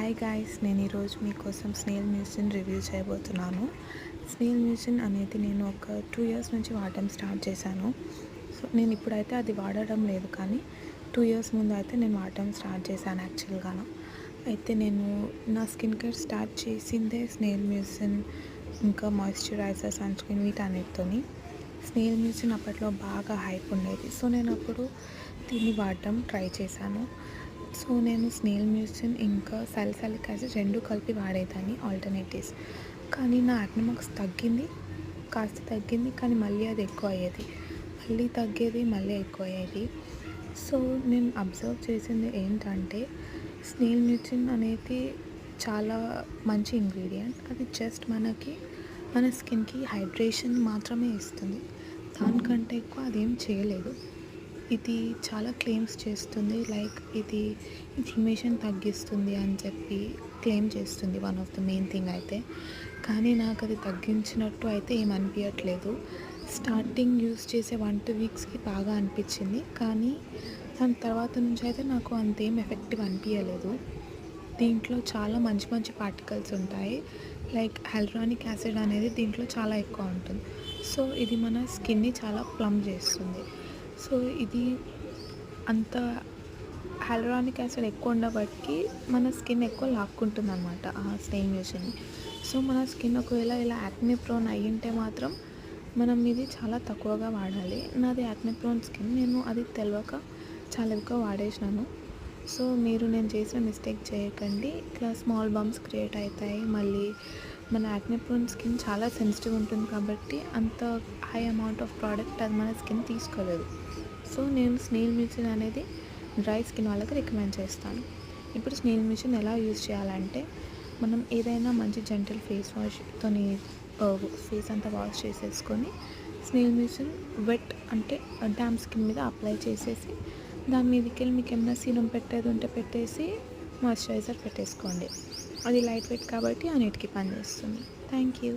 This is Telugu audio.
హాయ్ గాయ్స్, నేను ఈరోజు మీకోసం స్నేల్ మ్యూసిన్ రివ్యూ చేయబోతున్నాను. స్నేల్ మ్యూసిన్ అనేది నేను ఒక 2 ఇయర్స్ నుంచి వాడడం స్టార్ట్ చేశాను. సో నేను ఇప్పుడైతే అది వాడడం లేదు, కానీ 2 ఇయర్స్ ముందు అయితే నేను వాడడం స్టార్ట్ చేశాను యాక్చువల్గాను. అయితే నేను నా స్కిన్ కేర్ స్టార్ట్ చేసిందే స్నేల్ మ్యూసిన్, ఇంకా మాయిశ్చరైజర్, సన్ స్క్రీన్ వీటన్నిటితోని. స్నేల్ మ్యూసిన్ అప్పట్లో బాగా హైప్ ఉండేది, సో నేను అప్పుడు దీన్ని వాడడం ట్రై చేశాను. సో నేను స్నేల్ మ్యూసిన్ ఇంకా సాలిసిలిక్ యాసిడ్ 2 కలిపి వాడేదాన్ని ఆల్టర్నేటివ్స్. కానీ నా యాక్నే మార్క్స్ కాస్త తగ్గింది, కానీ మళ్ళీ అది ఎక్కువ అయ్యేది, మళ్ళీ తగ్గేది, మళ్ళీ ఎక్కువ అయ్యేది. సో నేను అబ్జర్వ్ చేసింది ఏంటంటే, స్నేల్ మ్యూసిన్ అనేది చాలా మంచి ఇంగ్రీడియంట్. అది జస్ట్ మన స్కిన్కి హైడ్రేషన్ మాత్రమే ఇస్తుంది, దానికంటే ఎక్కువ అదేం చేయలేదు. ఇది చాలా క్లెయిమ్స్ చేస్తుంది, లైక్ ఇది ఇన్ఫ్లమేషన్ తగ్గిస్తుంది అని చెప్పి క్లెయిమ్ చేస్తుంది, one of the main thing అయితే. కానీ నాకు అది తగ్గించినట్టు అయితే ఏం అనిపించట్లేదు. స్టార్టింగ్ యూస్ చేసే 1-2 వీక్స్కి బాగా అనిపించింది, కానీ దాని తర్వాత నుంచి అయితే నాకు అంతేం ఎఫెక్టివ్ అనిపించలేదు. దీంట్లో చాలా మంచి మంచి పార్టికల్స్ ఉంటాయి, లైక్ హైలూరానిక్ యాసిడ్ అనేది దీంట్లో చాలా ఎక్కువ ఉంటుంది. సో ఇది మన స్కిన్ని చాలా ప్లమ్ చేస్తుంది. సో ఇది అంత హైలూరానిక్ యాసిడ్ ఎక్కువ ఉండబట్టి మన స్కిన్ ఎక్కువ లాక్కుంటుంది అనమాట ఆ స్నేల్ మ్యూసిన్ని. సో మన స్కిన్ ఒకవేళ ఇలా యాక్నే ప్రోన్ అయ్యింటే మాత్రం మనం ఇది చాలా తక్కువగా వాడాలి. నాది యాక్నే ప్రోన్ స్కిన్, నేను అది తెలియక చాలా ఎక్కువ వాడేసినాను. సో మీరు నేను చేసిన మిస్టేక్ చేయకండి. ఇట్లా స్మాల్ బంప్స్ క్రియేట్ అవుతాయి. మళ్ళీ మన యాక్నే ప్రోన్ స్కిన్ చాలా సెన్సిటివ్ ఉంటుంది, కాబట్టి అంత హై అమౌంట్ ఆఫ్ ప్రోడక్ట్ అది మన స్కిన్ తీసుకోలేదు. సో నేను స్నేల్ మ్యూసిన్ అనేది డ్రై స్కిన్ వాళ్ళకి రికమెండ్ చేస్తాను. ఇప్పుడు స్నేల్ మ్యూసిన్ ఎలా యూజ్ చేయాలంటే, మనం ఏదైనా మంచి జెంటల్ ఫేస్ వాష్తోని ఫేస్ అంతా వాష్ చేసేసుకొని స్నేల్ మ్యూసిన్ వెట్ అంటే డ్యామ్ స్కిన్ మీద అప్లై చేసేసి, దాని మీదకి వెళ్ళి మీకు ఏమైనా సీరం పెట్టేది ఉంటే పెట్టేసి మాయిశ్చరైజర్ పెట్టేసుకోండి. అది లైట్ వెయిట్ కాబట్టి అన్నిటికీ పనిచేస్తుంది. Thank you.